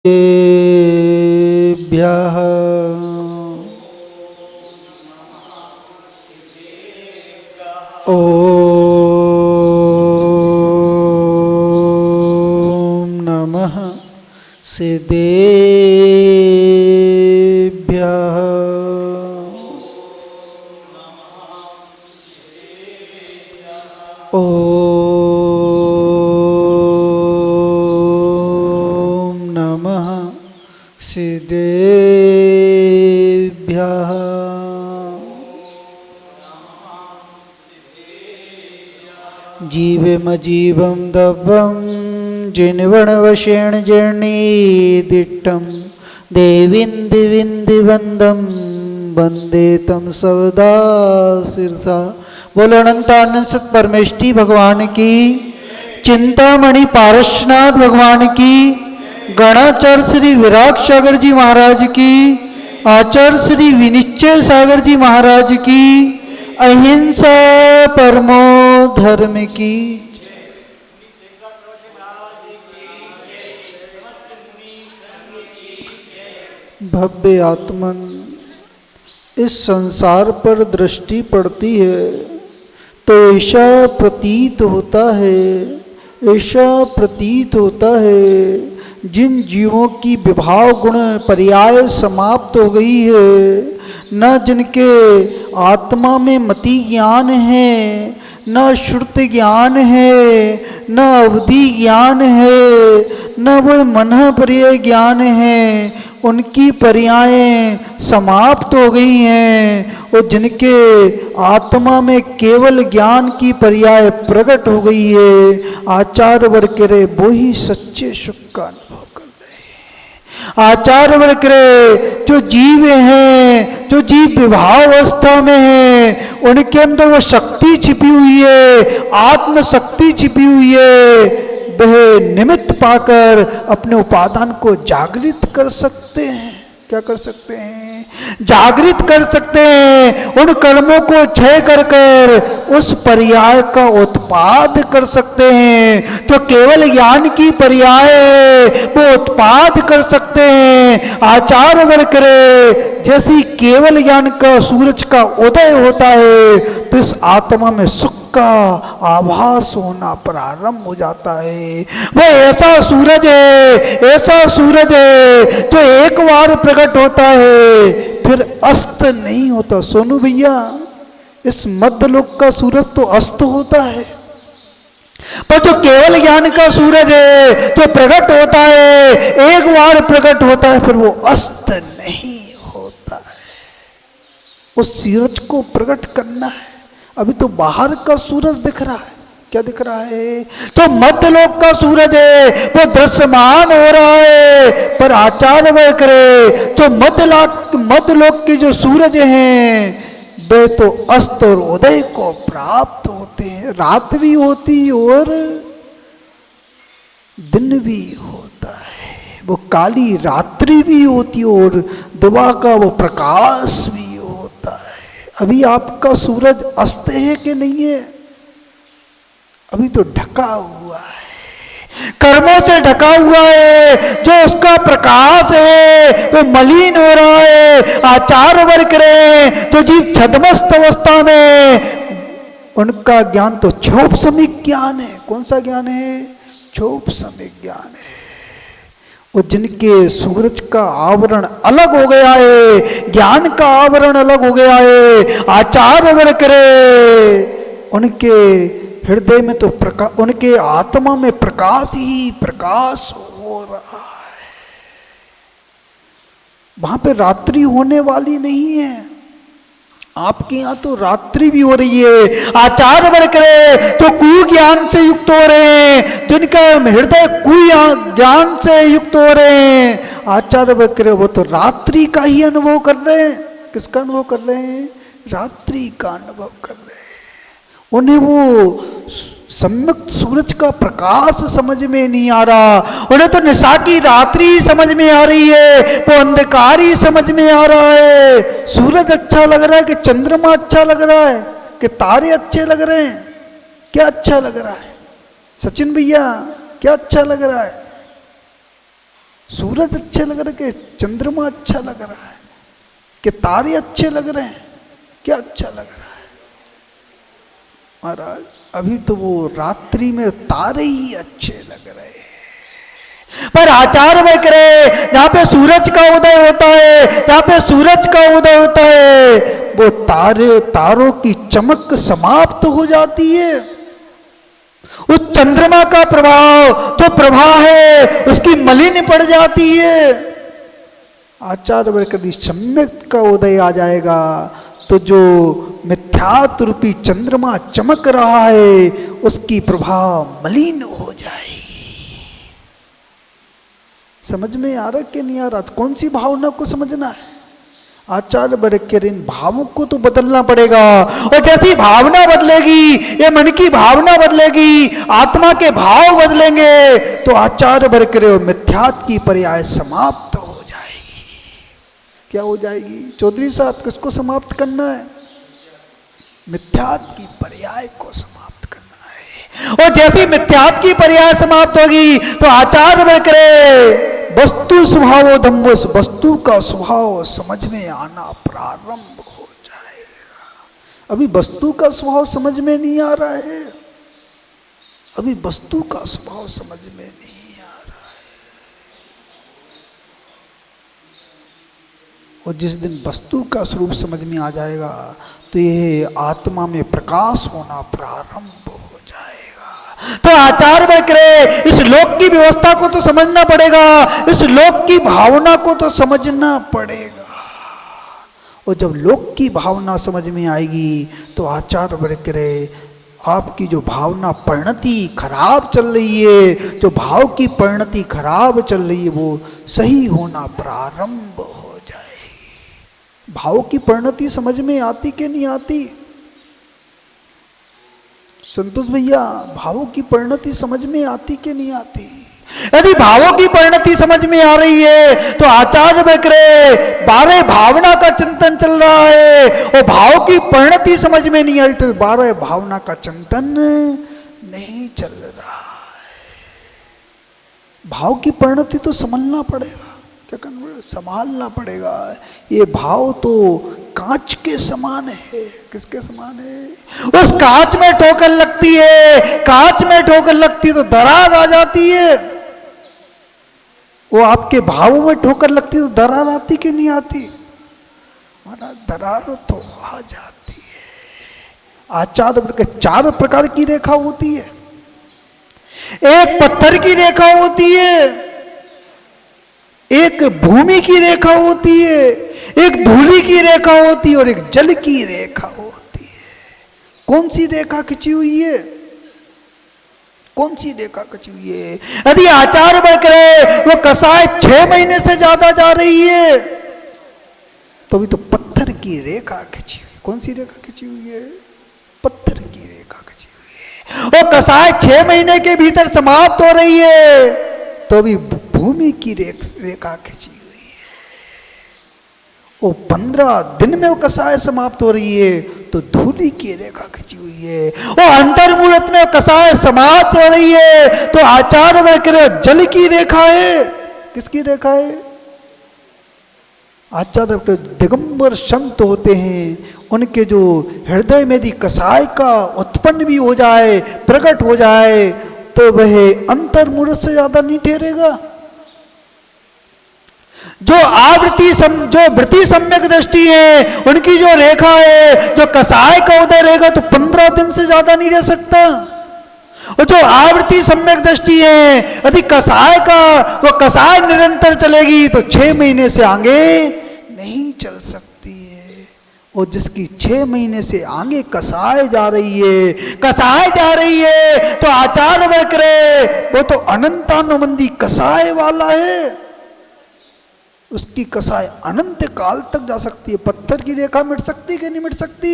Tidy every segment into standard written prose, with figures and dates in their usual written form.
भ्यः ॐ नमः सिद्धेभ्यः ॐ नमः सिद्धेभ्यः जीवमजीवं दव्वं जिन्वणवशेण जीर्णीदिष्टं देवीन्दिविन्दिवन्दं वन्दे तं सवदा शिरसा। बोलो अनंतानंद सत परमेष्टि भगवान की, चिंतामणि पारसनाथ भगवान की, गणाचार्य श्री विराग सागर जी महाराज की, आचार्य श्री विनिश्चय सागर जी महाराज की, अहिंसा परमो धर्म की। भव्य आत्मन इस संसार पर दृष्टि पड़ती है तो ऐसा प्रतीत होता है जिन जीवों की विभाव गुण पर्याय समाप्त हो गई है, न जिनके आत्मा में मति ज्ञान है, न श्रुति ज्ञान है, न अवधि ज्ञान है, न वो मन पर्याय ज्ञान है, उनकी पर्यायें समाप्त हो गई हैं। और जिनके आत्मा में केवल ज्ञान की पर्याय प्रकट हो गई है, आचार्य वर्ग करे वो ही सच्चे सुख का अनुभव कर रहे हैं। आचार्य वर्ग करे जो जीव हैं, जो जीव विभाव अवस्था में हैं, उनके अंदर वो शक्ति छिपी हुई है, आत्म शक्ति छिपी हुई है। वह निमित्त पाकर अपने उपादान को जागृत कर सकते हैं। क्या कर सकते हैं? जागृत कर सकते हैं। उन कर्मों को क्षय कर कर उस पर्याय का उत्पाद कर सकते हैं। जो केवल ज्ञान की पर्याय वो उत्पाद कर सकते हैं। आचार्य वर्ग करे जैसी केवल ज्ञान का सूरज का उदय होता है तो इस आत्मा में सुख का आभास होना प्रारंभ हो जाता है। वो ऐसा सूरज है जो एक बार प्रकट होता है फिर अस्त नहीं होता। सोनू भैया, इस मध्यलोक का सूरज तो अस्त होता है, पर जो केवल ज्ञान का सूरज है जो प्रकट होता है, एक बार प्रकट होता है फिर वो अस्त नहीं होता है। उस सूरज को प्रकट करना है। अभी तो बाहर का सूरज दिख रहा है। क्या दिख रहा है? तो मध्यलोक का सूरज है वो दृश्यमान हो रहा है, पर आचार्य वर्ग करे जो मध्यलोक के जो सूरज हैं वे तो अस्त और उदय को प्राप्त होते हैं। रात भी होती और दिन भी होता है। वो काली रात्रि भी होती और दिवा का वो प्रकाश भी होता है। अभी आपका सूरज अस्त है कि नहीं है? अभी तो ढका हुआ है, कर्मों से ढका हुआ है। जो उसका प्रकाश है वो मलिन हो रहा है। आचार्य वर्ग करे तो जीव छद्मस्त अवस्था में, उनका ज्ञान तो क्षोभ समिक ज्ञान है। कौन सा ज्ञान है? क्षोभ समिक ज्ञान है। और जिनके सूरज का आवरण अलग हो गया है, ज्ञान का आवरण अलग हो गया है, आचार्य वर्ग करे उनके हृदय में तो प्रकाश, उनके आत्मा में प्रकाश ही प्रकाश हो रहा है। वहां पे रात्रि होने वाली नहीं है। आपके यहाँ तो रात्रि भी हो रही है। आचार्य वर्ग करे तो कुज्ञान से युक्त हो रहे हैं, जिनका हृदय कुज्ञान से युक्त हो रहे हैं। आचार्य वर्ग करे वो तो रात्रि का ही अनुभव कर रहे हैं। किसका अनुभव कर रहे हैं? रात्रि का अनुभव कर रहे हैं। उन्हें वो सम्यक सूरज का प्रकाश समझ में नहीं आ रहा। उन्हें तो निशा की रात्रि समझ में आ रही है, वो अंधकार ही समझ में आ रहा है। सूरज अच्छा लग रहा है कि चंद्रमा अच्छा लग रहा है कि तारे अच्छे लग रहे हैं? क्या अच्छा लग रहा है? सचिन भैया, क्या अच्छा लग रहा है? सूरज अच्छे लग रहे कि चंद्रमा अच्छा लग रहा है, कि तारे अच्छे लग रहे हैं, क्या अच्छा लग रहा है? महाराज अभी तो वो रात्रि में तारे ही अच्छे लग रहे हैं, पर आचार्य में करे जहां पे सूरज का उदय होता है, जहां पे सूरज का उदय होता है, वो तारों की चमक समाप्त हो जाती है। उस चंद्रमा का प्रभाव जो प्रभा है उसकी मलिन पड़ जाती है। आचार्य वर्ग कभी सम्यक का उदय आ जाएगा तो जो मिथ्यात्व रूपी चंद्रमा चमक रहा है उसकी प्रभाव मलिन हो जाएगी। समझ में आ रहा कि नहीं आ रहा? कौन सी भावना को समझना है? आचार्य वर्ग के इन भावों को तो बदलना पड़ेगा, और जैसी भावना बदलेगी, ये मन की भावना बदलेगी, आत्मा के भाव बदलेंगे तो आचार्य वर्ग के मिथ्यात्व की पर्याय समाप्त हो जाएगी। क्या हो जाएगी चौधरी साहब? किसको समाप्त करना है? मिथ्यात्व की पर्याय को समाप्त करना है। और जैसी मिथ्यात्व की पर्याय समाप्त होगी तो आचार्य वर्ग करे वस्तु स्वभाव धम्म, वस्तु का स्वभाव समझ में आना प्रारंभ हो जाएगा। अभी वस्तु का स्वभाव समझ में नहीं आ रहा है, अभी वस्तु का स्वभाव समझ में नहीं आ रहा है। और जिस दिन वस्तु का स्वरूप समझ में आ जाएगा तो ये आत्मा में प्रकाश होना प्रारंभ हो जाएगा। तो आचार्य वर्ग करे इस लोक की व्यवस्था को तो समझना पड़ेगा, इस लोक की भावना को तो समझना पड़ेगा। और जब लोक की भावना समझ में आएगी तो आचार्य वर्ग करे आपकी जो भावना परिणति खराब चल रही है, जो भाव की परिणति खराब चल रही है, वो सही होना प्रारंभ हो जाएगी। भाव की परिणति समझ में आती कि नहीं आती? संतोष भैया भावों की परिणति समझ में आती कि नहीं आती? यदि भावों की परिणति समझ में आ रही है तो आचार्य वर्ग करे 12 भावना का चिंतन चल रहा है, और भाव की परिणति समझ में नहीं आ रही तो 12 भावना का चिंतन नहीं चल रहा है। भाव की परिणति तो समझना पड़ेगा, क्या करना पड़ेगा? संभालना पड़ेगा। ये भाव तो कांच के समान है। किसके समान है? उस कांच में ठोकर लगती है, कांच में ठोकर लगती तो दरार आ जाती है। वो आपके भावों में ठोकर लगती तो दरार आती कि नहीं आती? हमारा दरार तो आ जाती है। आचार्य वर्ग के 4 प्रकार की रेखा होती है। एक पत्थर की रेखा होती है, एक भूमि की रेखा होती है, एक धूलि की रेखा होती है और एक जल की रेखा होती है। कौन सी रेखा खिंची हुई है? कौन सी रेखा खिंची हुई है? यदि आचार्य वर्ग करे वो कसाय 6 महीने से ज्यादा जा रही है तो अभी तो पत्थर की रेखा खिंची हुई। कौन सी रेखा खिंची हुई है? पत्थर की रेखा खिंची हुई है। और कसाय 6 महीने के भीतर समाप्त हो रही है तो अभी भूमि की रेखा खिंची हुई है। वो 15 दिन में वो कसाय समाप्त हो रही है तो धूलि की रेखा खिंची हुई है। वो अंतर्मुहूर्त में कसाय समाप्त हो रही है तो आचार्य वर्ग के जल की रेखा है। किसकी रेखा है? आचार्य दिगंबर संत होते हैं, उनके जो हृदय में यदि कसाय का उत्पन्न भी हो जाए, प्रकट हो जाए तो वह अंतर्मुहूर्त से ज्यादा नहीं ठहरेगा। जो जो वृत्ति सम्यक दृष्टि है उनकी जो रेखा है, जो कसाय का उदय रहेगा तो 15 दिन से ज्यादा नहीं रह सकता। और जो आवृत्ति सम्यक दृष्टि है यदि कसाय का वो कसाय निरंतर चलेगी तो 6 महीने से आगे नहीं चल सकती है। और जिसकी 6 महीने से आगे कसाय जा रही है, कसाय जा रही है तो आचार्य वर्ग करे वो तो अनंतानुबंधी कसाय वाला है। उसकी कसाय अनंत काल तक जा सकती है। पत्थर की रेखा मिट सकती कि नहीं मिट सकती?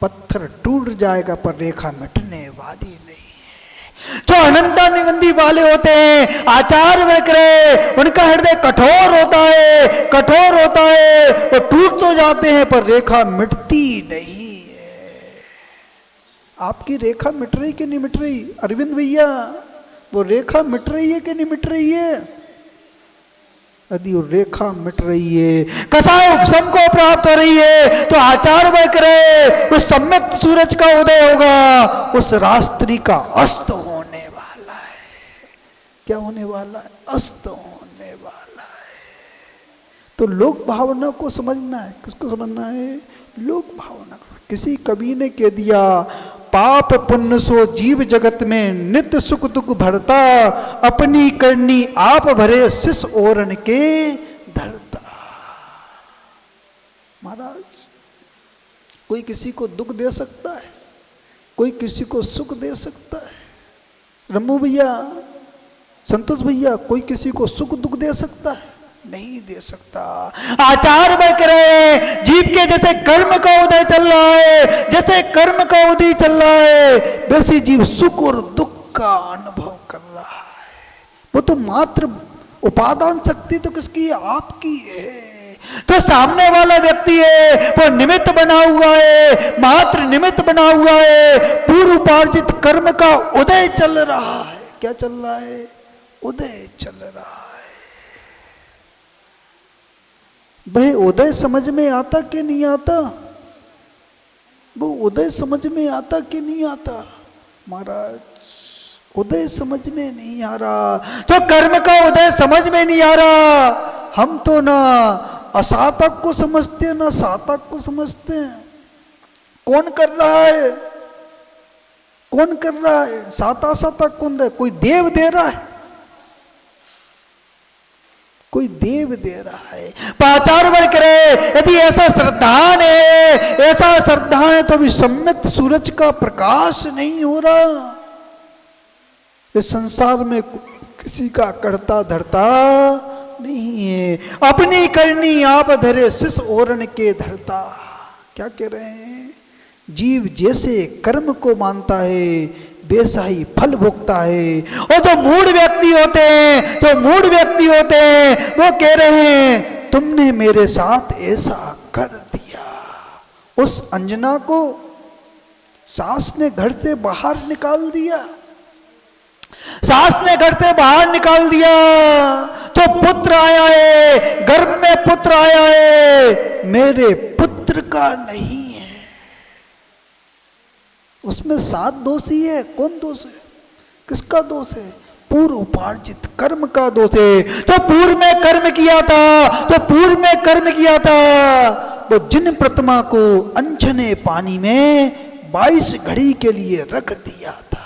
पत्थर टूट जाएगा पर रेखा मिटने वाली नहीं है। जो अनंतानुबंधी वाले होते हैं आचार्य वर्ग करे उनका हृदय कठोर होता है, कठोर होता है। वो टूट तो जाते हैं पर रेखा मिटती नहीं है। आपकी रेखा मिट रही कि नहीं मिट रही? अरविंद भैया वो रेखा मिट रही है कि नहीं मिट रही है? यदि वो रेखा मिट रही है, कसाय उपशम को प्राप्त हो रही है, तो आचार वह करे, उस सम्यक सूरज का उदय होगा, उस रात्रि का अस्त होने वाला है। क्या होने वाला है? अस्त होने वाला है। तो लोक भावना को समझना है। किसको समझना है? लोक भावना को। किसी कवि ने कह दिया, पाप पुण्य सो जीव जगत में नित्य सुख दुख भरता, अपनी करनी आप भरे शिष ओरन के धरता। महाराज, कोई किसी को दुख दे सकता है, कोई किसी को सुख दे सकता है। रम्मू भैया, संतोष भैया, कोई किसी को सुख दुख दे सकता है? नहीं दे सकता। आचार वह करे, जीव के जैसे कर्म का उदय चल रहा है, जैसे कर्म का उदय चल रहा है, वैसे जीव सुख और दुख का अनुभव कर रहा है। वो तो मात्र उपादान शक्ति तो किसकी है? आपकी है। तो सामने वाला व्यक्ति है, वो निमित्त बना हुआ है, मात्र निमित्त बना हुआ है। पूर्व उपार्जित कर्म का उदय चल रहा है। क्या चल रहा है? उदय चल रहा है। भाई उदय समझ में आता कि नहीं आता? वो उदय समझ में आता कि नहीं आता? महाराज, उदय समझ में नहीं आ रहा। तो कर्म का उदय समझ में नहीं आ रहा। हम तो ना असातक को समझते हैं, ना सातक को समझते हैं। कौन कर रहा है? कौन कर रहा है? साता सातक कौन रहा है? कोई देव दे रहा है, कोई देव दे रहा है। पाचार वर्ग करे, यदि ऐसा श्रद्धान है, ऐसा श्रद्धान है, तो अभी सम्यक सूरज का प्रकाश नहीं हो रहा। इस संसार में किसी का करता धरता नहीं है। अपनी करनी आप धरे शिष ओरन के धरता। क्या कह रहे हैं? जीव जैसे कर्म को मानता है, वैसा ही फल भोगता है। और जो मूढ़ व्यक्ति होते हैं, जो मूढ़ व्यक्ति होते हैं, वो कह रहे हैं, तुमने मेरे साथ ऐसा कर दिया। उस अंजना को सास ने घर से बाहर निकाल दिया, सास ने घर से बाहर निकाल दिया। तो पुत्र आया है, गर्भ में पुत्र आया है, मेरे पुत्र का नहीं है। उसमें 7 दोषी है। कौन दोष है? किसका दोष है? पूर्व उपार्जित कर्म का दोष है। तो पूर्व में कर्म किया था, तो पूर्व में कर्म किया था, वो जिन प्रतिमा को अनछने पानी में 22 घड़ी के लिए रख दिया था,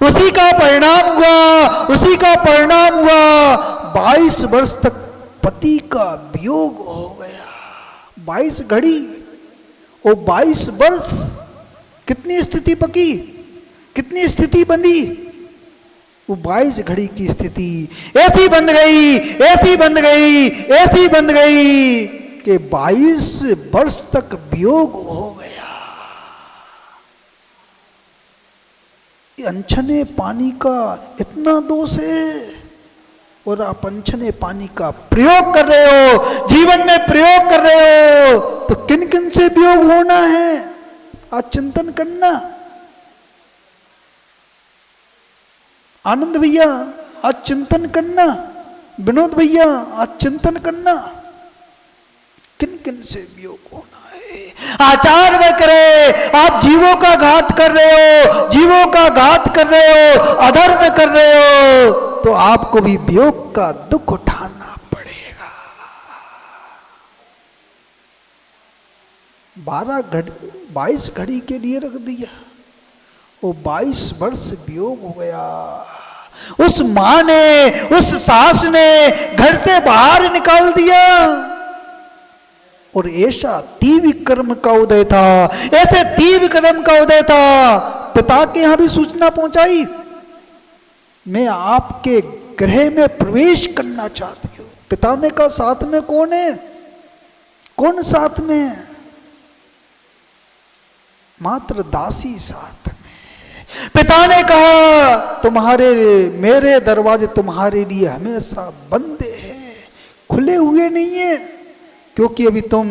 उसी का परिणाम हुआ, उसी का परिणाम हुआ। 22 वर्ष तक पति का वियोग हो गया। 22 घड़ी और 22 वर्ष, कितनी स्थिति पकी, कितनी स्थिति बंधी? वो 22 घड़ी की स्थिति ऐसी बंध गई, ऐसी बंध गई, ऐसी बंध गई कि 22 वर्ष तक वियोग हो गया। अनछने पानी का इतना दोष है, और आप अनछने पानी का प्रयोग कर रहे हो, जीवन में प्रयोग कर रहे हो, तो किन किन से वियोग होना है? आज चिंतन करना। आनंद भैया, आज चिंतन करना। विनोद भैया, आज चिंतन करना, किन किन से वियोग होना है। आचार वह करे, आप जीवों का घात कर रहे हो, जीवों का घात कर रहे हो, अधर्म कर रहे हो, तो आपको भी वियोग का दुख उठाना पड़ेगा। 22 घड़ी के लिए रख दिया, वो 22 वर्ष वियोग हो गया। उस मां ने, उस सास ने घर से बाहर निकाल दिया। और ऐसा तीव्र कर्म का उदय था, ऐसे तीव्र कदम का उदय था। पिता के यहां भी सूचना पहुंचाई, मैं आपके गृह में प्रवेश करना चाहती हूं। पिता ने कहा, साथ में कौन है? कौन साथ में है? मात्र दासी साथ में। पिता ने कहा, तुम्हारे, मेरे दरवाजे तुम्हारे लिए हमेशा बंद है, खुले हुए नहीं है, क्योंकि अभी तुम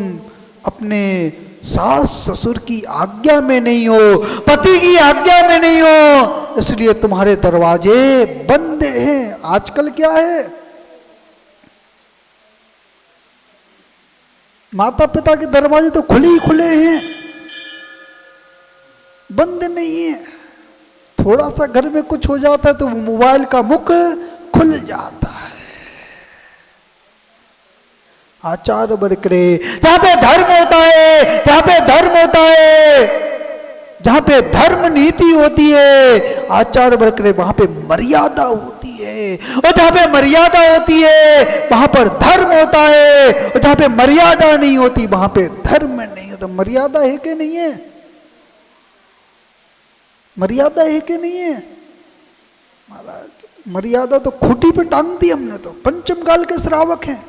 अपने सास ससुर की आज्ञा में नहीं हो, पति की आज्ञा में नहीं हो, इसलिए तुम्हारे दरवाजे बंद हैं। आजकल क्या है, माता पिता के दरवाजे तो खुले ही खुले हैं, बंद नहीं है। थोड़ा सा घर में कुछ हो जाता है तो मोबाइल का मुख खुल जाता है। आचार बरकरे, जहां पे धर्म होता है, जहां पे धर्म होता है, जहां पे धर्म नीति होती है, आचार बरकरे, वहां पे मर्यादा होती है। और जहां पे मर्यादा होती है वहां पर धर्म होता है, और जहां पे मर्यादा नहीं होती वहां पे धर्म नहीं होता। मर्यादा है कि नहीं है? मर्यादा है कि नहीं है? महाराज मर्यादा तो खूंटी पे टांग दी हमने, तो पंचम काल के श्रावक हैं।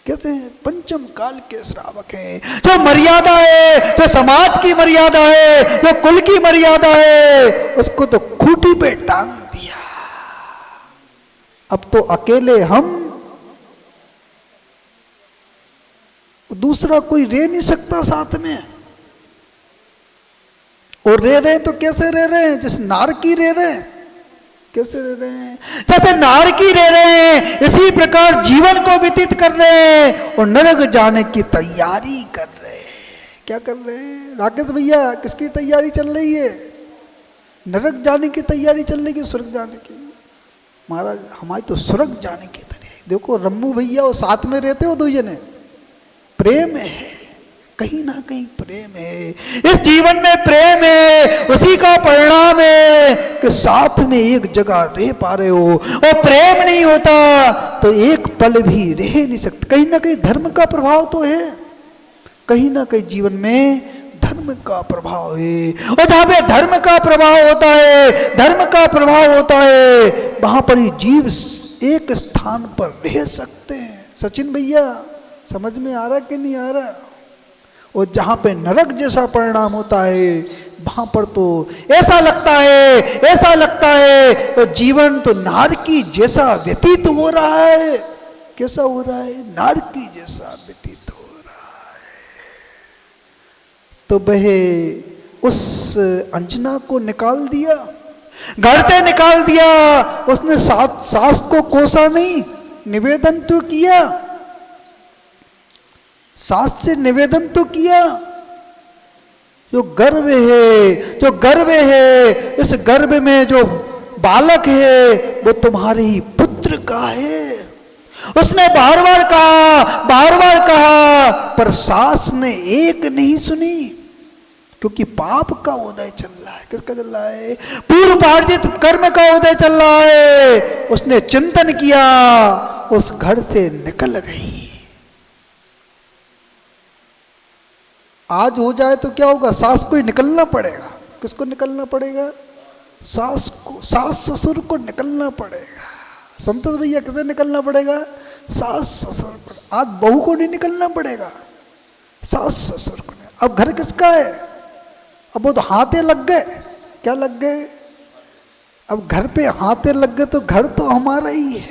कैसे हैं? पंचम काल के श्रावक हैं। जो मर्यादा है, जो समाज की मर्यादा है, जो कुल की मर्यादा है, उसको तो खूंटी पे टांग दिया। अब तो अकेले हम, दूसरा कोई रह नहीं सकता साथ में। और रह रहे तो कैसे रह रहे हैं? जैसे नारकी रह रहे हैं। कैसे रह रहे हैं? जैसे नारकी रह रहे हैं, इसी प्रकार जीवन को व्यतीत कर रहे हैं और नरक जाने की तैयारी कर रहे हैं। क्या कर रहे हैं राकेश भैया? किसकी तैयारी चल रही है? नरक जाने की तैयारी चल रही है, स्वर्ग जाने की? महाराज हमारी तो स्वर्ग जाने की तैयारी। देखो रम्मू भैया और साथ में रहते हो, दो जने, प्रेम है, कहीं ना कहीं प्रेम है। इस जीवन में प्रेम है, उसी का परिणाम है कि साथ में एक जगह रह पा रहे हो। और प्रेम नहीं होता तो एक पल भी रह नहीं सकते। कहीं ना कहीं धर्म का प्रभाव तो है, कहीं ना कहीं जीवन में धर्म का प्रभाव है। और जहां पे धर्म का प्रभाव होता है, धर्म का प्रभाव होता है, वहां पर ही जीव एक स्थान पर रह सकते हैं। सचिन भैया समझ में आ रहा कि नहीं आ रहा? और जहां पे नरक जैसा परिणाम होता है वहां पर तो ऐसा लगता है, ऐसा लगता है तो जीवन तो नारकी जैसा व्यतीत हो रहा है। कैसा हो रहा है? नारकी जैसा व्यतीत हो रहा है। तो वह उस अंजना को निकाल दिया, घर से निकाल दिया। उसने सास को कोसा नहीं, निवेदन तो किया, सास से निवेदन तो किया। जो गर्भ है, जो गर्भ है, इस गर्भ में जो बालक है वो तुम्हारे ही पुत्र का है। उसने बार बार कहा, बार बार कहा, पर सास ने एक नहीं सुनी, क्योंकि पाप का उदय चल रहा है। किसका चल रहा है? पूर्वार्जित कर्म का उदय चल रहा है। उसने चिंतन किया, उस घर से निकल गई। आज हो जाए तो क्या होगा? सास को ही निकलना पड़ेगा। किसको निकलना पड़ेगा? सास को, सास ससुर को निकलना पड़ेगा। संतोष भैया किसे निकलना पड़ेगा? सास ससुर को। आज बहू को नहीं निकलना पड़ेगा, सास ससुर को। अब घर किसका है? अब वो तो हाथे लग गए। क्या लग गए? अब घर पे हाथे लग गए तो घर तो हमारा ही है।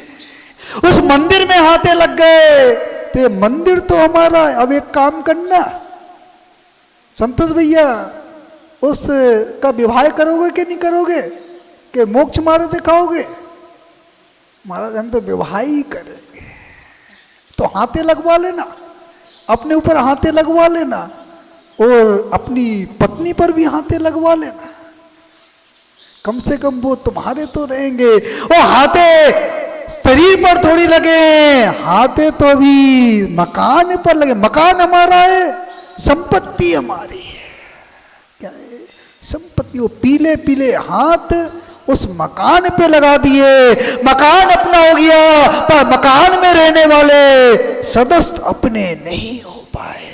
उस मंदिर में हाथे लग गए तो ये मंदिर तो हमारा है। अब एक काम करना संतोष भैया, उस का विवाह करोगे कि नहीं करोगे? कि मोक्ष मार्ग दिखाओगे? महाराज हम तो विवाह ही करेंगे। तो हाथे लगवा लेना, अपने ऊपर हाथे लगवा लेना और अपनी पत्नी पर भी हाथे लगवा लेना। कम से कम वो तुम्हारे तो रहेंगे। वो हाथे शरीर पर थोड़ी लगे, हाथे तो भी मकान पर लगे। मकान हमारा है, संपत्ति हमारी है। क्या है? संपत्ति। वो पीले पीले हाथ उस मकान पे लगा दिए, मकान अपना हो गया, पर मकान में रहने वाले सदस्य अपने नहीं हो पाए।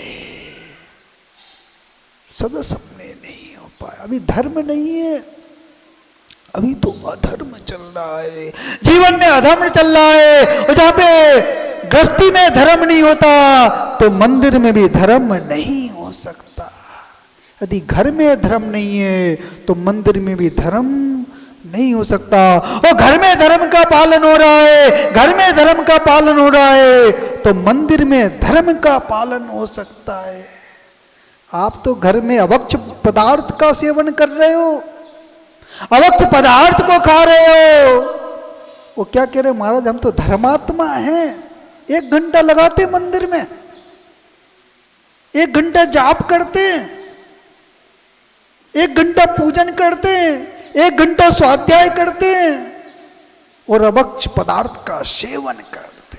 सदस्य अपने नहीं हो पाए। अभी धर्म नहीं है, अभी तो अधर्म चल रहा है। जीवन में अधर्म चल रहा है। और जहां पे गृहस्थी में धर्म नहीं होता तो मंदिर में भी धर्म नहीं हो सकता। यदि घर में धर्म नहीं है तो मंदिर में भी धर्म नहीं हो सकता। और घर में धर्म का पालन हो रहा है, घर में धर्म का पालन हो रहा है तो मंदिर में धर्म का पालन हो सकता है। आप तो घर में अभक्ष पदार्थ का सेवन कर रहे हो, अभक्ष पदार्थ को खा रहे हो। वो क्या कह रहे महाराज, हम तो धर्मात्मा हैं, 1 घंटा लगाते मंदिर में, 1 घंटा जाप करते, 1 घंटा पूजन करते, 1 घंटा स्वाध्याय करते और अभक्ष पदार्थ का सेवन करते।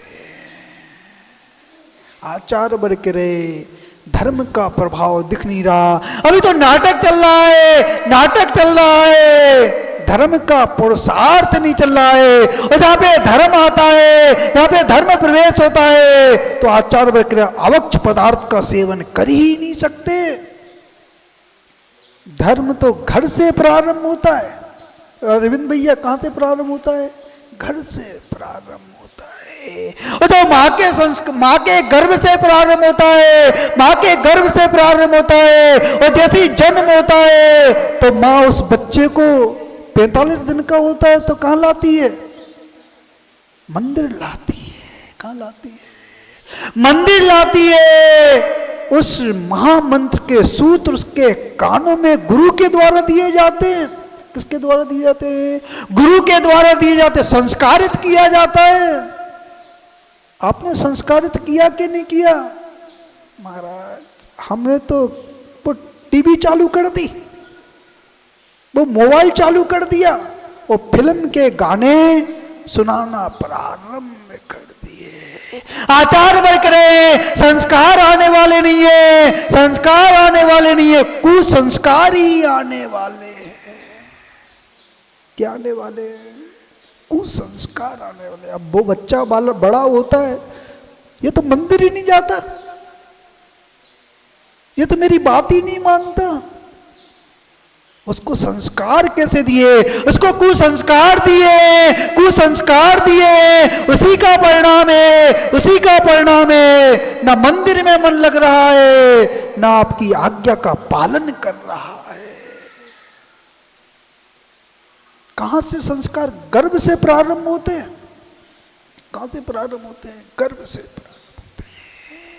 आचार्य वर्ग कह रहे धर्म का प्रभाव दिख नहीं रहा, अभी तो नाटक चल रहा है, नाटक चल रहा है, धर्म का पुरुषार्थ नहीं चल रहा है। और जहां पे धर्म आता है, जहां पे धर्म प्रवेश होता है, तो आचार्य वर्ग कह रहे अभक्ष पदार्थ का सेवन कर ही नहीं सकते। धर्म तो घर से प्रारंभ होता है। अरविंद भैया कहां से प्रारंभ होता है? घर से प्रारंभ होता है। और तो माँ के गर्भ से प्रारंभ होता है, माँ के गर्भ से प्रारंभ होता है। और जैसे ही जन्म होता है तो माँ उस बच्चे को 45 दिन का होता है तो कहां लाती है? मंदिर लाती है। कहां लाती है? मंदिर लाती है। उस महामंत्र के सूत्र उसके कानों में गुरु के द्वारा दिए जाते हैं। किसके द्वारा दिए जाते हैं? गुरु के द्वारा दिए जाते, संस्कारित किया जाता है। आपने संस्कारित किया कि नहीं किया? महाराज हमने तो वो टीवी चालू कर दी, वो मोबाइल चालू कर दिया, वो फिल्म के गाने सुनाना प्रारंभ कर दिए। आचार्य वर्ग करे संस्कार आने वाले नहीं है, संस्कार आने वाले नहीं है, कुसंस्कार ही आने वाले हैं। क्या आने वाले? कुसंस्कार आने वाले। अब वो बच्चा बड़ा होता है, ये तो मंदिर ही नहीं जाता, ये तो मेरी बात ही नहीं मानता। उसको संस्कार कैसे दिए? उसको कुसंस्कार दिए, कुसंस्कार दिए, उसी का परिणाम है, उसी का परिणाम है। ना मंदिर में मन लग रहा है, ना आपकी आज्ञा का पालन कर रहा है। कहां से संस्कार? गर्भ से प्रारंभ होते हैं। कहां से प्रारंभ होते हैं? गर्भ से प्रारंभ होते हैं।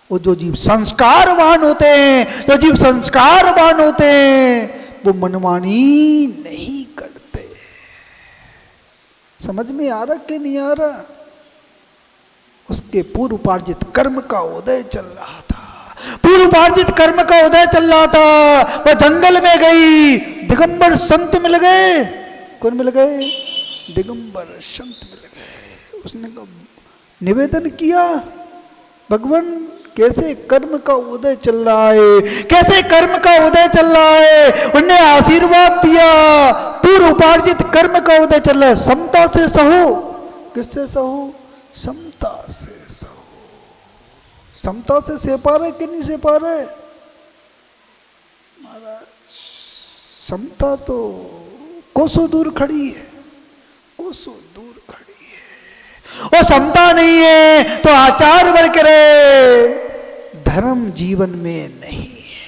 वो जो जीव संस्कारवान होते हैं, जो जीव संस्कारवान होते हैं, वो मनमानी नहीं करते। समझ में आ रहा कि नहीं आ रहा? उसके पूर्व उपार्जित कर्म का उदय चल रहा था, पूर्व उपार्जित कर्म का उदय चल रहा था। वह जंगल में गई, दिगंबर संत मिल गए। कौन मिल गए? दिगंबर संत मिल गए। उसने निवेदन किया, भगवान कैसे कर्म का उदय चल रहा है, कैसे कर्म का उदय चल रहा है। उन्हें आशीर्वाद दिया, पूर्व उपार्जित कर्म का उदय चल रहा है। समता से सहो। किससे सहो? समता से सहो। समता से सेपा रहे कि नहीं सेपा रहे? महाराज समता तो कोसों दूर खड़ी है, कोसों दूर खड़ी है। और समता नहीं है तो आचार्य वर्ग करे धर्म जीवन में नहीं है।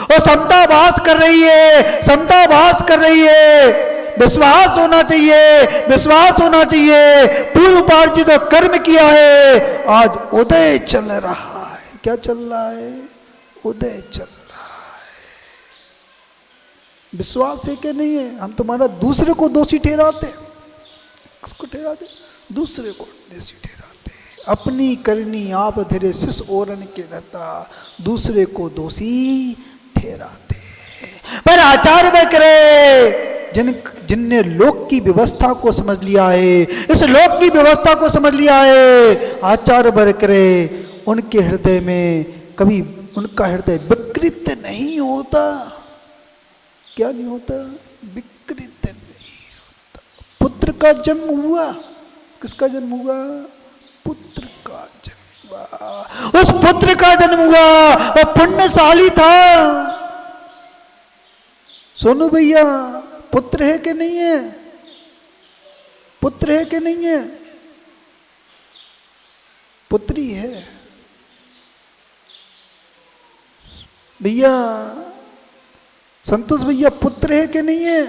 और समता वास कर रही है, समता वास कर रही है। विश्वास होना चाहिए, विश्वास होना चाहिए। पूर्व उपार्जित जो कर्म किया है, आज उदय चल रहा है। क्या चल रहा है? उदय चल रहा है। विश्वास है कि नहीं है? हम तुम्हारा दूसरे को दोषी ठहराते। किसको ठहराते? दूसरे को दोषी ठहराते। अपनी करनी आप धीरे शिष ओरन के धरता, दूसरे को दोषी ठहराते। पर आचार्य में करे जिनने लोक की व्यवस्था को समझ लिया है, इस लोक की व्यवस्था को समझ लिया है, आचार्य वर्ग करे उनके हृदय में कभी उनका हृदय विकृत नहीं होता। क्या नहीं होता? विकृत नहीं होता। पुत्र का जन्म हुआ, किसका जन्म हुआ? पुत्र का जन्म हुआ। उस पुत्र का जन्म हुआ, वो पुण्यशाली था। सोनू भैया पुत्र है कि नहीं है? पुत्र है कि नहीं है? पुत्री है। भैया संतोष भैया पुत्र है कि नहीं है?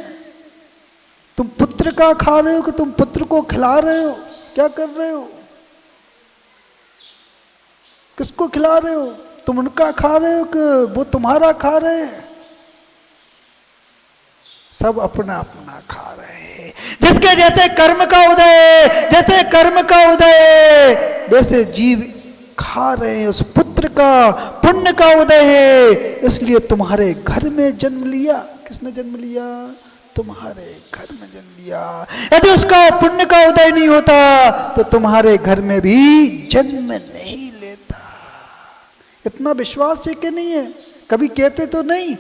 तुम पुत्र का खा रहे हो कि तुम पुत्र को खिला रहे हो? क्या कर रहे हो? किसको खिला रहे हो? तुम उनका खा रहे हो कि वो तुम्हारा खा रहे हैं? सब अपना अपना खा रहे हैं। जिसके जैसे कर्म का उदय, जैसे कर्म का उदय, वैसे जीव खा रहे हैं। उस पुत्र का पुण्य का उदय है, इसलिए तुम्हारे घर में जन्म लिया। किसने जन्म लिया? तुम्हारे घर में जन्म लिया। यदि उसका पुण्य का उदय नहीं होता तो तुम्हारे घर में भी जन्म नहीं लेता। इतना विश्वास है कि नहीं है? कभी कहते तो नहीं?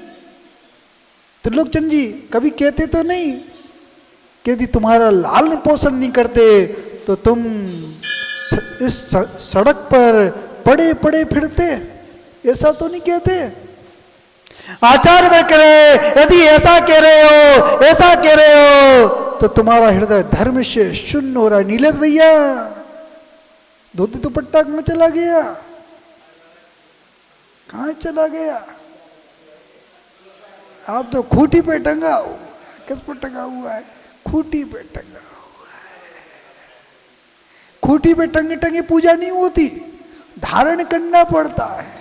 त्रिलोकचंद जी कभी कहते तो नहीं कि यदि तुम्हारा लालन पोषण नहीं करते तो तुम इस सड़क पर पड़े पड़े फिरते? ऐसा तो नहीं कहते? आचार्य में कह रहे, यदि ऐसा कह रहे हो, ऐसा कह रहे हो, तो तुम्हारा हृदय धर्म से शून्य हो रहा है। नीलेश भैया, धोती दुपट्टा कहाँ चला गया? कहाँ चला गया? आप तो खूंटी पे टंगा हो। किस पर टंगा हुआ है? खूंटी पे टंगा हुआ है। खूंटी पे टंगे टंगे पूजा नहीं होती, धारण करना पड़ता है।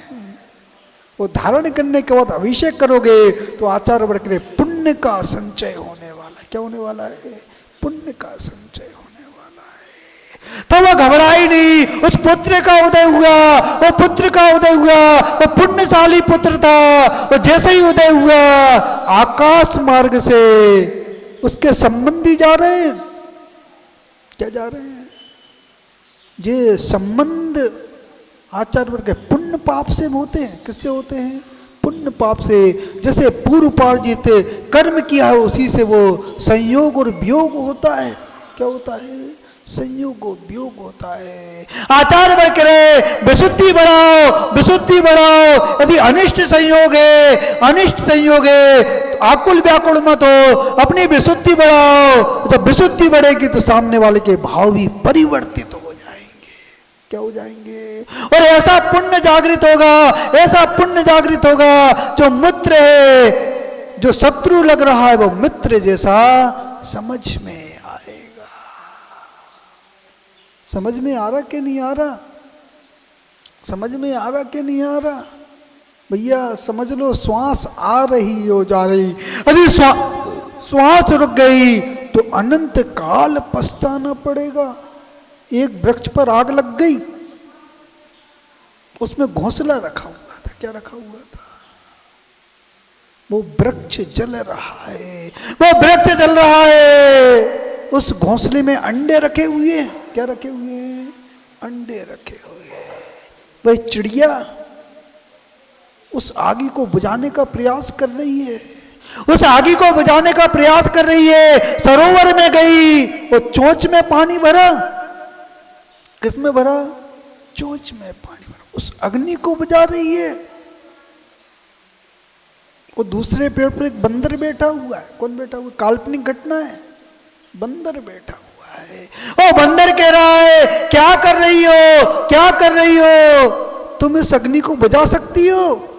वो धारण करने के बाद अभिषेक करोगे तो आचार्य वर्ग के पुण्य का संचय होने वाला है। क्या होने वाला है? पुण्य का संचय होने वाला है। तो वह घबराई नहीं, उस पुत्र का उदय हुआ, वो पुत्र का उदय हुआ, वो पुण्यशाली पुत्र था। वो जैसे ही उदय हुआ, आकाश मार्ग से उसके संबंधी जा रहे हैं। क्या जा रहे हैं? ये संबंध आचार्य वर्ग के पुण्य पाप से होते हैं। किससे होते हैं? पुण्य पाप से। जैसे पूर्व पार्जित कर्म किया है उसी से वो संयोग और वियोग होता है। क्या होता है? संयोग और वियोग होता है। आचार्य वर्ग कह रहे विशुद्धि बढ़ाओ, विशुद्धि बढ़ाओ। यदि अनिष्ट संयोग है, अनिष्ट संयोग है, तो आकुल व्याकुल मत हो, अपनी विशुद्धि बढ़ाओ। जब विशुद्धि बढ़ेगी तो सामने वाले के भाव भी परिवर्तित हो जाएंगे। क्या हो जाएंगे? और ऐसा पुण्य जागृत होगा, ऐसा पुण्य जागृत होगा जो मित्र है, जो शत्रु लग रहा है वो मित्र जैसा समझ में आएगा। समझ में आ रहा कि नहीं आ रहा? समझ में आ रहा कि नहीं आ रहा? भैया समझ लो, श्वास आ रही हो जा रही। यदि श्वास रुक गई तो अनंत काल पछताना पड़ेगा। एक वृक्ष पर आग लग गई, उसमें घोंसला रखा हुआ था। क्या रखा हुआ था? वो वृक्ष जल रहा है, वो वृक्ष जल रहा है। उस घोंसले में अंडे रखे हुए हैं। क्या रखे हुए हैं? अंडे रखे हुए हैं। वह चिड़िया उस आगी को बुझाने का प्रयास कर रही है, उस आगी को बुझाने का प्रयास कर रही है। सरोवर में गई, वो चोंच में पानी भरा। किसमें भरा? चोंच में पानी भरा। उस अग्नि को बुझा रही है। वो दूसरे पेड़ पर एक बंदर बैठा हुआ है। कौन बैठा हुआ? काल्पनिक घटना है। बंदर बैठा हुआ है। ओ बंदर कह रहा है क्या कर रही हो, क्या कर रही हो? तुम इस अग्नि को बुझा सकती हो?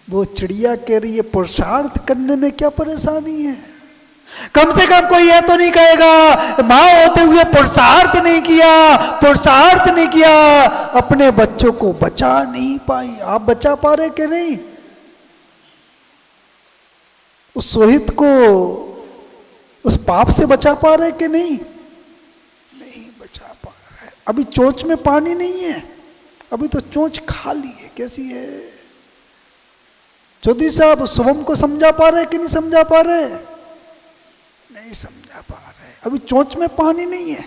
वो चिड़िया कह रही है पुरुषार्थ करने में क्या परेशानी है? कम से कम कोई यह तो नहीं कहेगा मां होते हुए पुरुषार्थ नहीं किया, पुरुषार्थ नहीं किया, अपने बच्चों को बचा नहीं पाई। आप बचा पा रहे कि नहीं? उस सोहित को उस पाप से बचा पा रहे कि नहीं? नहीं बचा पा रहे। अभी चोंच में पानी नहीं है, अभी तो चोंच खाली है। कैसी है? चौधरी साहब शुभम को समझा पा रहे कि नहीं समझा पा रहे? नहीं समझा पा रहे। अभी चोंच में पानी नहीं है,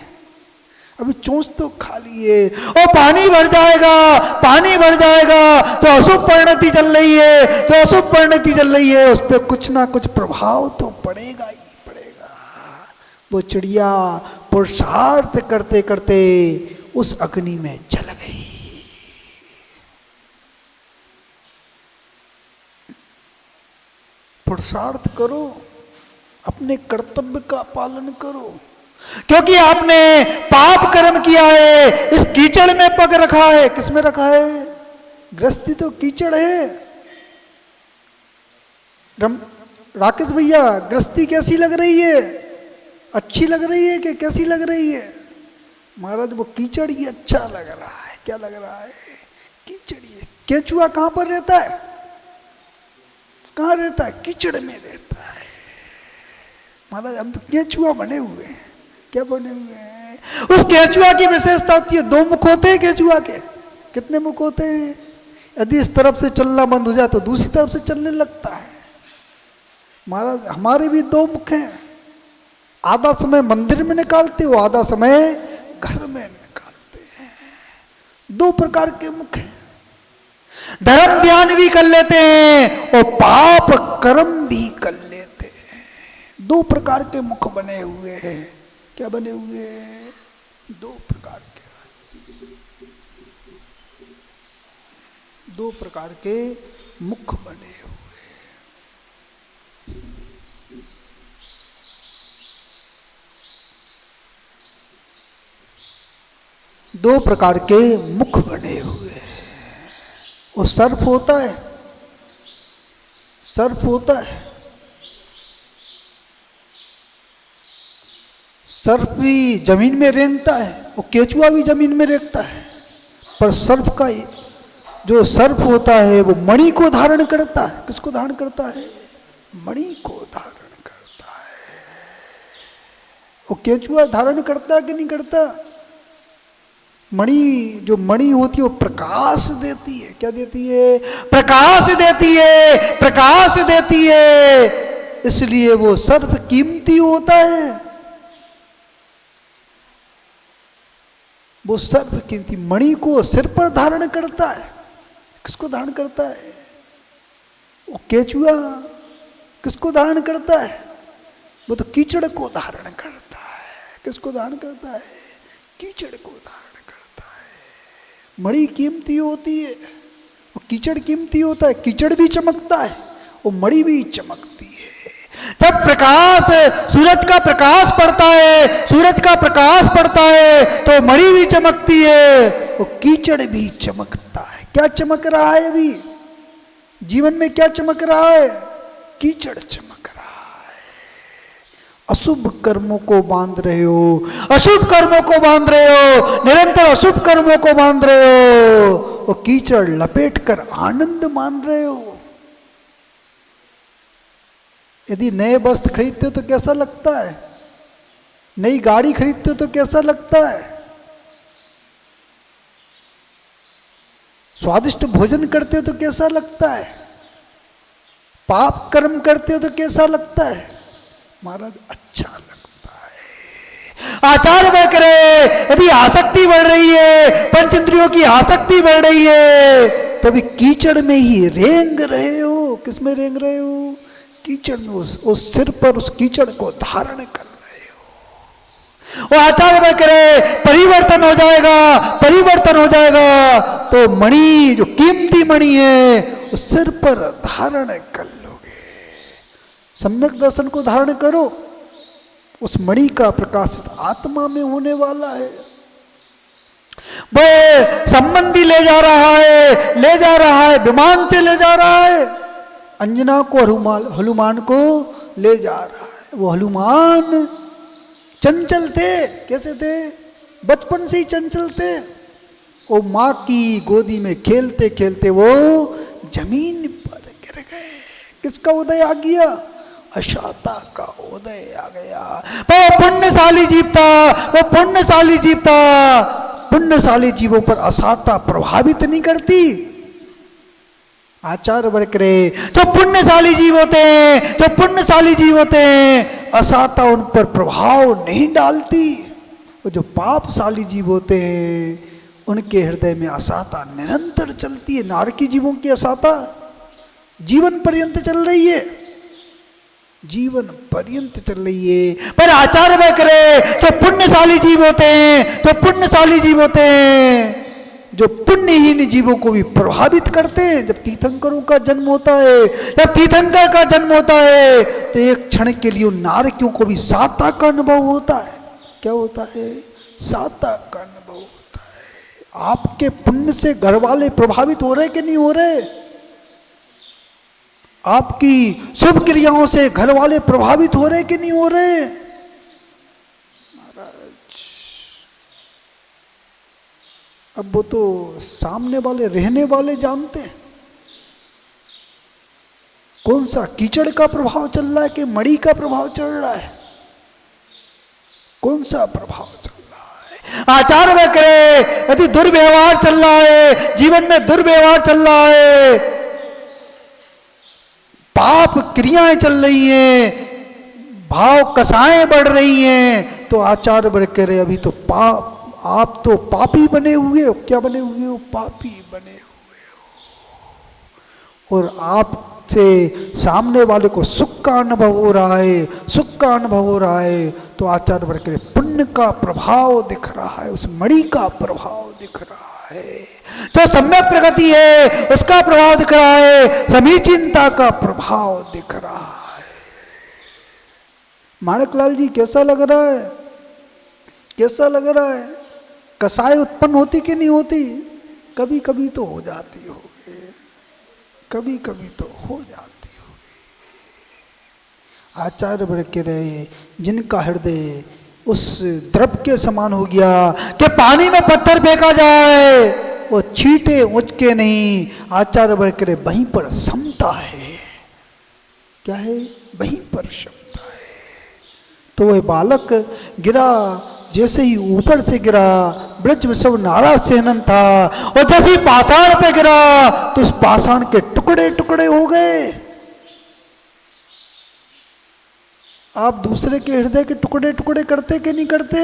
अभी चोंच तो खाली है। और पानी भर जाएगा, पानी भर जाएगा तो अशुभ परिणति चल रही है, तो अशुभ परिणति चल रही है, उस पर कुछ ना कुछ प्रभाव तो पड़ेगा ही पड़ेगा। वो चिड़िया पुरुषार्थ करते करते उस अग्नि में जल गई। पुरुषार्थ करो, अपने कर्तव्य का पालन करो, क्योंकि आपने पाप कर्म किया है। इस कीचड़ में पग रखा है। किस में रखा है? गृहस्थी तो कीचड़ है। राकेश भैया गृहस्थी कैसी लग रही है? अच्छी लग रही है कि कैसी लग रही है? महाराज वो कीचड़ ही अच्छा लग रहा है। क्या लग रहा है? कीचड़िए। केंचुआ कहां पर रहता है? कहां रहता है? कीचड़ में रहता है। महाराज हम तो केंचुआ बने हुए हैं। क्या बने हुए हैं? उस केंचुआ की विशेषता होती है, 2 मुख होते हैं केंचुआ के। कितने मुख होते हैं? यदि इस तरफ से चलना बंद हो जाए तो दूसरी तरफ से चलने लगता है। महाराज हमारे भी 2 मुख हैं। आधा समय मंदिर में निकालते हो, आधा समय घर में निकालते हैं। 2 प्रकार के मुख हैं। धर्म ध्यान भी कर लेते हैं और पाप कर्म भी कर लेते हैं। 2 प्रकार के मुख बने हुए हैं। क्या बने हुए हैं? 2 प्रकार के। 2 प्रकार के मुख बने हुए। 2 प्रकार के मुख बने हुए हैं। वो सर्प होता है, सर्प होता है। सर्प भी जमीन में रेंगता है, वो केंचुआ भी जमीन में रेंगता है। पर सर्प का जो सर्प होता है वो मणि को धारण करता है। किसको धारण करता है? मणि को धारण करता है। वो केंचुआ धारण करता है कि नहीं करता? मणि, जो मणि होती है वो प्रकाश देती है। क्या देती है? प्रकाश देती है, प्रकाश देती है। इसलिए वो सर्प कीमती होता है। वो सर्प कीमती मणि को सिर पर धारण करता है। किसको धारण करता है? वो केंचुआ किसको धारण करता है? वो तो कीचड़ को धारण करता है। किसको धारण करता है? कीचड़ को धारण करता है। मणि कीमती होती है, वो कीचड़ कीमती होता है। कीचड़ भी चमकता है, वो मणि भी चमकती है। जब प्रकाश, सूरज का प्रकाश पड़ता है, सूरज का प्रकाश पड़ता है तो मणि भी चमकती है, वो कीचड़ भी चमकता है। क्या चमक रहा है? अभी जीवन में क्या चमक रहा है? कीचड़ चमक रहा है। अशुभ कर्मों को बांध रहे हो, अशुभ कर्मों को बांध रहे हो, निरंतर अशुभ कर्मों को बांध रहे हो, वो कीचड़ लपेट कर आनंद मान रहे हो। यदि नए वस्त्र खरीदते हो तो कैसा लगता है? नई गाड़ी खरीदते हो तो कैसा लगता है? स्वादिष्ट भोजन करते हो तो कैसा लगता है? पाप कर्म करते हो तो कैसा लगता है? महाराज अच्छा लगता है। आचार बढ़ करे, यदि आसक्ति बढ़ रही है, पंच इंद्रियों की आसक्ति बढ़ रही है, तो भी कीचड़ में ही रेंग रहे हो। किस में रेंग रहे हो? कीचड़ में। उस सिर पर उस कीचड़ को धारण कर रहे हो। वो आचार में करे, परिवर्तन हो जाएगा, परिवर्तन हो जाएगा तो मणि, जो कीमती मणि है, उस सिर पर धारण कर लोगे। सम्यक दर्शन को धारण करो, उस मणि का प्रकाशित आत्मा में होने वाला है। वह संबंधी ले जा रहा है, ले जा रहा है, विमान से ले जा रहा है। अंजना को हनुमान को ले जा रहा है। वो हनुमान चंचल थे। कैसे थे? बचपन से ही चंचल थे। वो माँ की गोदी में खेलते खेलते वो जमीन पर गिर गए। किसका उदय आ गया? अशाता का उदय आ गया। पर वो पुण्यशाली जीव था, वो पुण्यशाली जीव था। पुण्यशाली जीवों पर अशाता प्रभावित नहीं करती। आचार वर्ग रहे, जो पुण्यशाली जीव होते हैं, जो पुण्यशाली जीव होते हैं, अशाता उन पर प्रभाव नहीं डालती। वो जो पापशाली जीव होते हैं उनके हृदय में अशाता निरंतर चलती है। नारकी जीवों की अशाता जीवन पर्यंत चल रही है, जीवन पर्यंत चल रही है। पर आचार वर्ग रहे, जो पुण्यशाली जीव होते हैं, जो पुण्यशाली जीव होते हैं, जो पुण्यहीन जीवों को भी प्रभावित करते हैं। जब तीर्थंकरों का जन्म होता है, जब तीर्थंकर का जन्म होता है तो एक क्षण के लिए उन नारकियों को भी साता का अनुभव होता है। क्या होता है? साता का अनुभव होता है। आपके पुण्य से घर वाले प्रभावित हो रहे कि नहीं हो रहे? आपकी शुभ क्रियाओं से घर वाले प्रभावित हो रहे कि नहीं हो रहे? अब वो तो सामने वाले रहने वाले जानते हैं कौन सा कीचड़ का प्रभाव चल रहा है कि मणि का प्रभाव चल रहा है, कौन सा प्रभाव चल रहा है। आचार में करे यदि दुर्व्यवहार चल रहा है, जीवन में दुर्व्यवहार चल रहा है, पाप क्रियाएं चल रही हैं, भाव कसाएं बढ़ रही हैं, तो आचार्य वर्ग कह रहे अभी तो आप तो पापी बने हुए हो। क्या बने हुए हो? पापी बने हुए हो। और आपसे सामने वाले को सुख का अनुभव हो रहा है, सुख का अनुभव हो रहा है, तो आचार्य वर्ग कह रहे पुण्य का प्रभाव दिख रहा है, उस मणि का प्रभाव दिख रहा है, जो सम्यक प्रगति है उसका प्रभाव दिख रहा है, समीचीनता का प्रभाव दिख रहा है। माणकलाल जी कैसा लग रहा है? कैसा लग रहा है? कसाई उत्पन्न होती कि नहीं होती? कभी कभी तो हो जाती होगी, कभी कभी तो हो जाती होगी। आचार्य वर्ग कह रहे जिनका हृदय उस द्रव के समान हो गया कि पानी में पत्थर फेंका जाए वो छींटे उचके नहीं। आचार्य वर्ग कह रहे वहीं पर समता है। क्या है? वहीं पर समता। तो वह बालक गिरा, जैसे ही ऊपर से गिरा ब्रज विषव नाराज सेनन था, और जैसे ही पाषाण पे गिरा तो उस पाषाण के टुकड़े टुकड़े हो गए। आप दूसरे के हृदय के टुकड़े टुकड़े करते कि नहीं करते?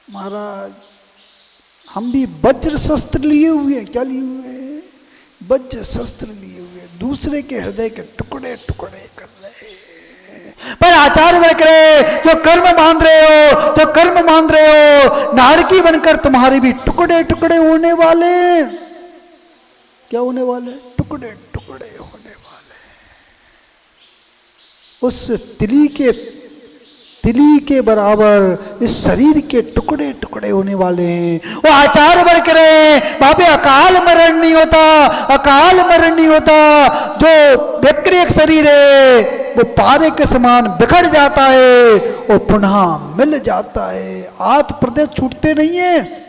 महाराज हम भी वज्र शस्त्र लिए हुए हैं। क्या लिए हुए हैं? वज्र शस्त्र लिए हुए, दूसरे के हृदय के टुकड़े टुकड़े कर रहे हैं। पर आचार्य वर्ग कह रहे जो कर्म मान रहे हो, जो कर्म मान रहे हो, नारकी बनकर तुम्हारे भी टुकड़े टुकड़े होने वाले। क्या होने वाले? टुकड़े टुकड़े होने वाले। उस तिली के बराबर इस शरीर के टुकड़े टुकड़े होने वाले हैं। वो आचार्य वर्ग कह रहे बाबे अकाल मरण नहीं होता, अकाल मरण नहीं होता। जो विकृत शरीर है वो पारे के समान बिखर जाता है और पुनः मिल जाता है। आठ प्रदेश छूटते नहीं है,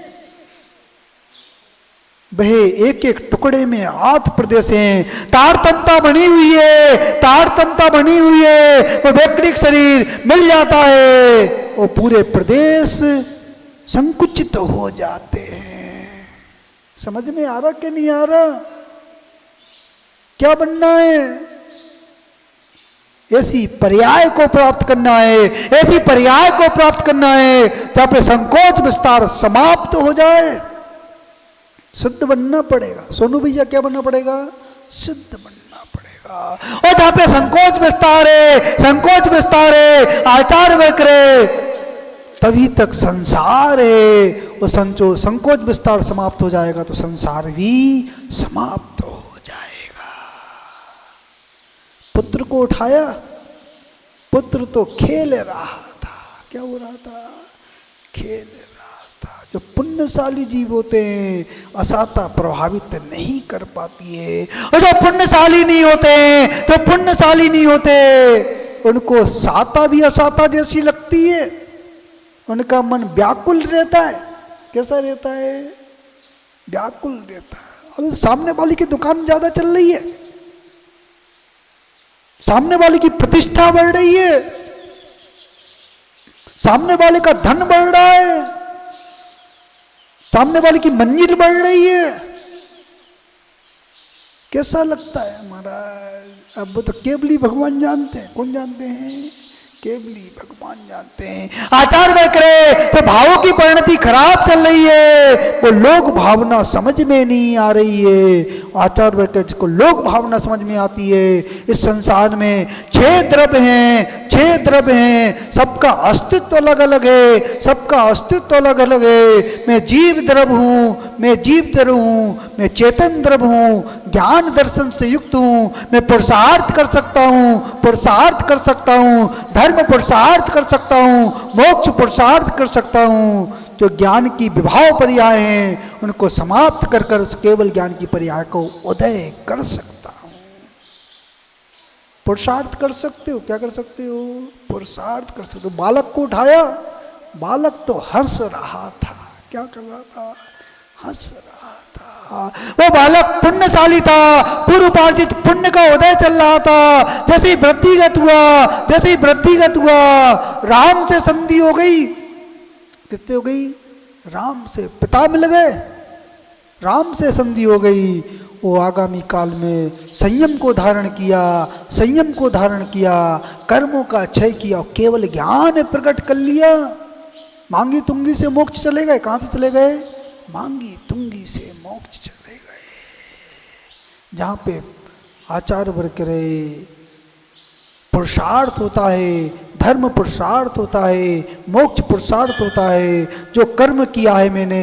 वह एक एक टुकड़े में आठ प्रदेश हैं। तारतम्यता बनी हुई है, तारतम्यता बनी हुई है, वो वैकृतिक शरीर मिल जाता है और पूरे प्रदेश संकुचित हो जाते हैं। समझ में आ रहा कि नहीं आ रहा? क्या बनना है? ऐसी पर्याय को प्राप्त करना है, ऐसी पर्याय को प्राप्त करना है जहां पे संकोच विस्तार समाप्त हो जाए। सिद्ध बनना पड़ेगा। सोनू भैया क्या बनना पड़ेगा? सिद्ध बनना पड़ेगा। और जहां पे संकोच विस्तार है, संकोच विस्तार है, आचार वर्ग करे, तभी तक संसार है। वो संकोच विस्तार समाप्त हो जाएगा तो संसार भी समाप्त हो जाएगा। पुत्र को उठाया, पुत्र तो खेल रहा था। क्या हो रहा था? खेल रहा था। जो पुण्यशाली जीव होते हैं असाता प्रभावित नहीं कर पाती है, और जो पुण्यशाली नहीं होते, जो पुण्यशाली नहीं होते, उनको साता भी असाता जैसी लगती है। उनका मन व्याकुल रहता है। कैसा रहता है? व्याकुल रहता है। अब सामने वाली की दुकान ज्यादा चल रही है, सामने वाले की प्रतिष्ठा बढ़ रही है, सामने वाले का धन बढ़ रहा है, सामने वाले की मंजिल बढ़ रही है। कैसा लगता है महाराज? अब तो केवली भगवान जानते हैं। कौन जानते हैं? केवली भगवान जानते हैं। आचार में करे तो भावों की परिणति खराब चल रही है, वो लोक भावना समझ में नहीं आ रही है। आचार में करे जिसको लोक भावना समझ में आती है, इस संसार में 6 द्रव्य हैं, 6 द्रव्य हैं, सबका अस्तित्व अलग अलग है, सबका अस्तित्व अलग अलग है। मैं जीव द्रव्य हूँ, मैं जीव द्रव्य हूँ, मैं चेतन द्रव्य हूँ, ज्ञान दर्शन से युक्त हूँ, मैं पुरुषार्थ कर सकता हूँ, पुरुषार्थ कर सकता हूँ, धर्म पुरुषार्थ कर सकता हूँ, मोक्ष पुरुषार्थ कर सकता हूँ। जो ज्ञान की विभाव पर्याय हैं उनको समाप्त कर कर उस केवल ज्ञान की पर्याय को उदय कर सकता हूँ। पुरुषार्थ कर सकते हो। क्या कर सकते हो? पुरुषार्थ कर सकते हो। बालक को उठाया, बालक तो हंस रहा था। क्या कर रहा था? हंस रहा था। वो बालक पुण्यशाली था, पूर्व उपार्जित पुण्य का उदय चल रहा था। जैसे ही वृद्धिगत हुआ, जैसे ही वृद्धिगत हुआ, राम से संधि हो गई। किससे हो गई? राम से। पिता मिल गए, राम से संधि हो गई। वो आगामी काल में संयम को धारण किया, संयम को धारण किया, कर्मों का क्षय किया, केवल ज्ञान प्रकट कर लिया। मांगी तुंगी से मोक्ष चले गए। कहां से चले गए? मांगी तुंगी से मोक्ष चले गए। जहां पे आचार वर्ग रहे, पुरुषार्थ होता है, धर्म पुरुषार्थ होता है, मोक्ष पुरुषार्थ होता है। जो कर्म किया है मैंने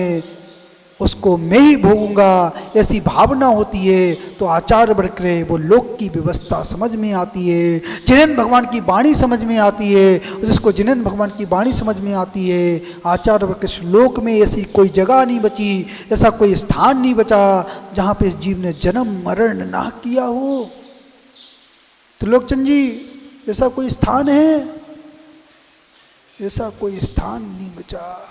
उसको मैं ही भोगूंगा, ऐसी भावना होती है तो आचार वर्ग रहे, वो लोक की व्यवस्था समझ में आती है। जिनेंद्र भगवान की वाणी समझ में आती है, जिसको जिनेंद्र भगवान की वाणी समझ में आती है, आचार वर्ग के श्लोक में ऐसी कोई जगह नहीं बची, ऐसा कोई स्थान नहीं बचा जहाँ पे इस जीव ने जन्म मरण ना किया हो। त्रिलोकचंद जी, ऐसा कोई स्थान है? ऐसा कोई स्थान नहीं बचा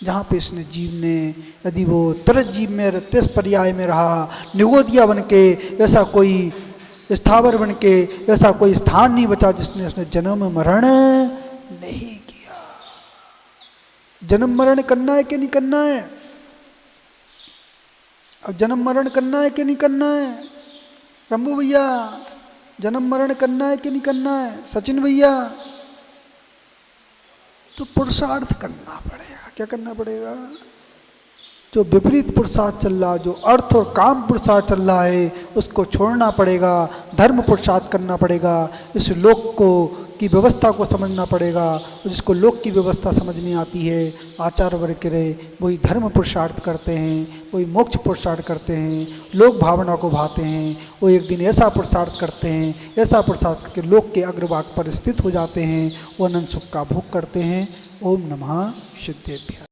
जहाँ पे इसने जीव ने, यदि वो तरस जीव में तिस पर्याय में रहा, निगोदिया बन के, ऐसा कोई स्थावर बन के, ऐसा कोई स्थान नहीं बचा जिसने उसने जन्म मरण नहीं किया। जन्म मरण करना है कि नहीं करना है? अब जन्म मरण करना है कि नहीं करना है? रंभू भैया, जन्म मरण करना है कि नहीं करना है? सचिन भैया, तो पुरुषार्थ करना पड़ेगा। क्या करना पड़ेगा? जो विपरीत पुरुषार्थ चल रहा, जो अर्थ और काम पुरुषार्थ चल रहा है, उसको छोड़ना पड़ेगा, धर्म पुरुषार्थ करना पड़ेगा, इस लोक को की व्यवस्था को समझना पड़ेगा। जिसको लोक की व्यवस्था समझ में आती है, आचार वर्ग के रहे, वही धर्म पुरुषार्थ करते हैं, वही मोक्ष पुरुषार्थ करते हैं, लोक भावना को भाते हैं। वो एक दिन ऐसा पुरुषार्थ करते हैं, ऐसा पुरुषार्थ करके लोक के अग्रभाग पर स्थित हो जाते हैं, वो अनंत सुख का भोग करते हैं। ओम नमः सिद्धेभ्यः।